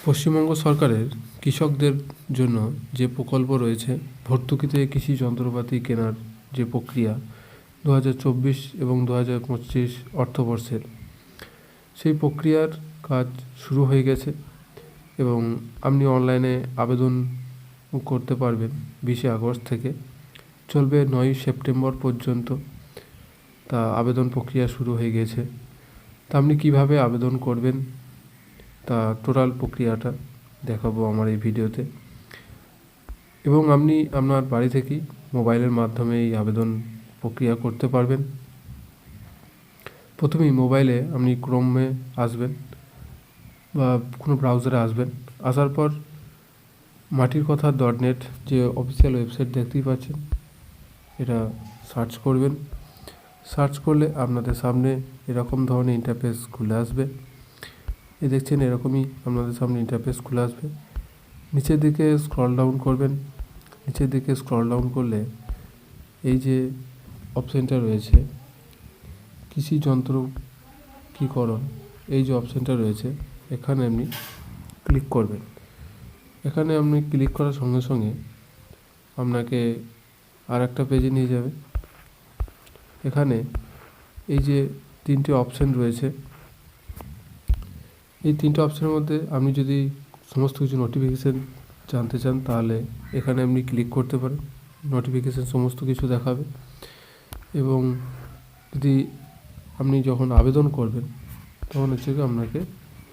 পশ্চিমবঙ্গ সরকারের কৃষকদের জন্য যে প্রকল্প রয়েছে, ভর্তুকিতে কৃষি যন্ত্রপাতি কেনার যে প্রক্রিয়া 2024 এবং 2025 অর্থবর্ষের, সেই প্রক্রিয়ার কাজ শুরু হয়ে গেছে এবং আপনি অনলাইনে আবেদন করতে পারবেন 20 আগস্ট থেকে, চলবে 9 সেপ্টেম্বর পর্যন্ত। তা আবেদন প্রক্রিয়া শুরু হয়ে গেছে। তা আপনি কীভাবে আবেদন করবেন তা টোটাল প্রক্রিয়াটা দেখাবো আমার এই ভিডিওতে, এবং আপনি আপনার বাড়ি থেকেই মোবাইলের মাধ্যমে এই আবেদন প্রক্রিয়া করতে পারবেন। প্রথমেই মোবাইলে আপনি ক্রোমে আসবেন বা কোনো ব্রাউজারে আসবেন। আসার পর matirkotha.net যে অফিসিয়াল ওয়েবসাইট দেখতেই পাচ্ছেন, এটা সার্চ করবেন। সার্চ করলে আপনাদের সামনে এরকম ধরনের ইন্টারফেস খুলে আসবে। দেখছেন এরকমই আপনাদের সামনে ইন্টারফেস খুলে আসবে। নিচের দিকে স্ক্রল ডাউন করবেন। নিচের দিকে স্ক্রল ডাউন করলে এই যে অপশানটা রয়েছে কৃষি যন্ত্রকীকরণ, এই যে অপশানটা রয়েছে এখানে আপনি ক্লিক করবেন। এখানে আপনি ক্লিক করার সঙ্গে সঙ্গে আপনাকে আর একটা পেজে নিয়ে যাবে। এখানে এই যে 3টে অপশান রয়েছে, এই 3টে অপশানের মধ্যে আপনি যদি সমস্ত কিছু নোটিফিকেশান জানতে চান তাহলে এখানে আপনি ক্লিক করতে পারেন। নোটিফিকেশান সমস্ত কিছু দেখাবে, এবং যদি আপনি যখন আবেদন করবেন তখন হচ্ছে কি আপনাকে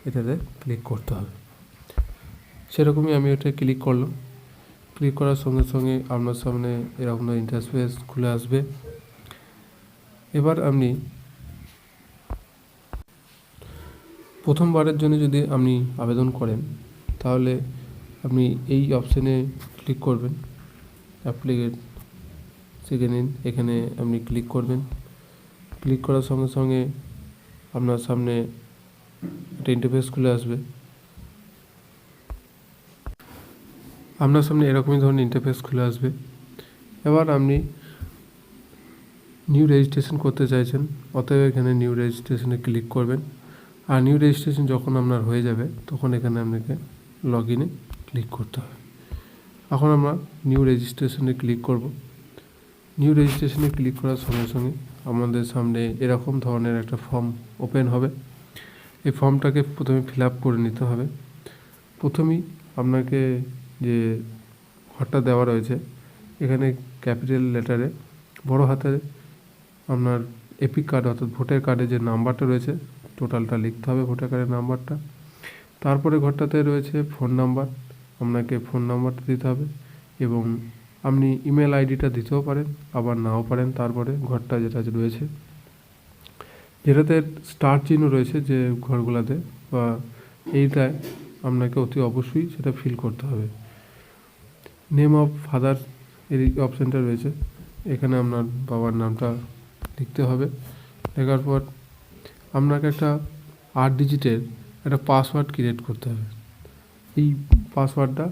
এটাতে ক্লিক করতে হবে। সেরকমই আমি এটা ক্লিক করলাম। ক্লিক করার সঙ্গে সঙ্গে আপনার সামনে এরকম ইন্টারফেস খুলে আসবে। এবার আপনি প্রথমবারের জন্য যদি আপনি আবেদন করেন তাহলে আপনি এই অপশানে ক্লিক করবেন, অ্যাপ্লিকেট সেকেন্ড ইন, এখানে আপনি ক্লিক করবেন। ক্লিক করার সঙ্গে সঙ্গে আপনার সামনে একটা ইন্টারফেস খুলে আসবে। আপনার সামনে এরকমই ধরনের ইন্টারফেস খুলে আসবে। এবার আপনি নিউ রেজিস্ট্রেশন করতে চাইছেন, অতএব এখানে নিউ রেজিস্ট্রেশনে ক্লিক করবেন। আর নিউ রেজিস্ট্রেশন যখন আপনার হয়ে যাবে তখন এখানে আপনাকে লগ ইনে ক্লিক করতে হবে। এখন আমরা নিউ রেজিস্ট্রেশনে ক্লিক করব। নিউ রেজিস্ট্রেশনে ক্লিক করার সঙ্গে সঙ্গে আমাদের সামনে এরকম ধরনের একটা ফর্ম ওপেন হবে। এই ফর্মটাকে প্রথমে ফিল আপ করে নিতে হবে। প্রথমেই আপনাকে যে ঘরটা দেওয়া রয়েছে এখানে ক্যাপিটাল লেটারে বড় হাতের আপনার এপিক কার্ড অর্থাৎ ভোটার কার্ডে যে নাম্বারটা রয়েছে টোটালটা লিখতে হবে, ভোটার কার্ডের নাম্বারটা। তারপরে ঘরটাতে রয়েছে ফোন নাম্বার, আপনাকে ফোন নাম্বারটা দিতে হবে, এবং আপনি ইমেল আইডিটা দিতেও পারেন আবার নাও পারেন। তারপরে ঘরটা যেটা রয়েছে যেটাতে স্টার চিহ্ন রয়েছে যে ঘরগুলোতে বা এইটায় আপনাকে অতি অবশ্যই সেটা ফিল করতে হবে। নেম অফ ফাদার এই অপশানটা রয়েছে, এখানে আপনার বাবার নামটা লিখতে হবে। লেখার পর আপনাকে একটা 8 ডিজিটের একটা পাসওয়ার্ড ক্রিয়েট করতে হবে। এই পাসওয়ার্ডটা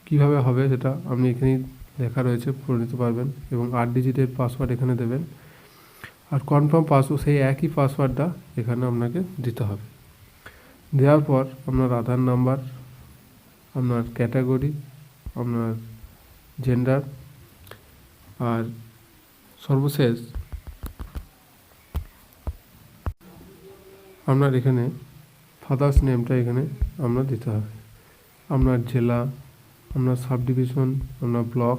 কীভাবে হবে সেটা আপনি এখানেই লেখা রয়েছে, পড়ে নিতে পারবেন, এবং 8 ডিজিটের পাসওয়ার্ড এখানে দেবেন। আর কনফার্ম পাসওয়ার্ড সেই একই পাসওয়ার্ডটা এখানে আপনাকে দিতে হবে। দেওয়ার পর আপনার আধার নাম্বার, আপনার ক্যাটাগরি, আপনার জেন্ডার, আর সর্বশেষ আপনার এখানে ফাদার্স নেমটা এখানে আপনার দিতে হবে। আপনার জেলা, আপনার সাব ডিভিশন, আপনার ব্লক,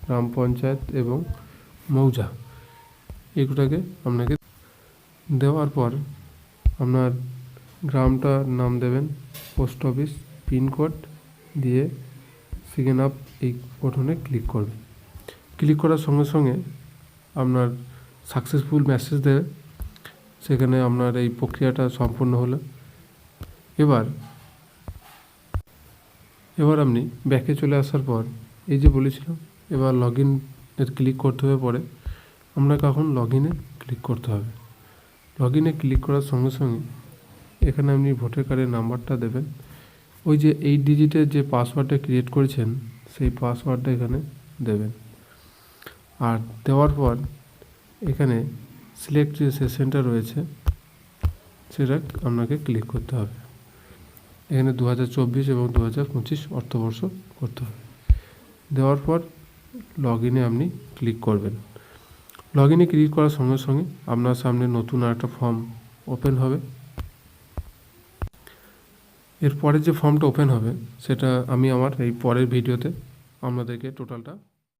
গ্রাম পঞ্চায়েত এবং মৌজা, এগুলোকে আপনাকে দেওয়ার পর আপনার গ্রামটার নাম দেবেন, পোস্ট অফিস, পিনকোড দিয়ে সিগন আপ এই বটনে ক্লিক করবেন। ক্লিক করার সঙ্গে সঙ্গে আপনার সাকসেসফুল মেসেজ দেবে, সেখানে আপনার এই প্রক্রিয়াটা সম্পূর্ণ হলো। এবার আপনি ব্যাকে চলে আসার পর এই যে বলেছিলাম এবার লগ ইনের ক্লিক করতে হবে। পরে আপনাকে এখন লগ ইনে ক্লিক করতে হবে। লগ ইনে ক্লিক করার সঙ্গে সঙ্গে এখানে আপনি ভোটার কার্ডের নাম্বারটা দেবেন। ওই যে 8 ডিজিটের যে পাসওয়ার্ডটা ক্রিয়েট করেছেন সেই পাসওয়ার্ডটা এখানে দেবেন। আর দেওয়ার পর এখানে সিলেক্ট যে সেশনটা রয়েছে সেটা আপনাকে ক্লিক করতে হবে। এখানে 2024 এবং 2025 অর্থবর্ষ করতে হবে। দেওয়ার পর লগ ইনে আপনি ক্লিক করবেন। লগ ইনে ক্লিক করার সঙ্গে সঙ্গে আপনার সামনে নতুন আরেকটা ফর্ম ওপেন হবে। এরপরে যে ফর্মটা ওপেন হবে সেটা আমি আমার এই পরের ভিডিওতে আপনাদেরকে টোটালটা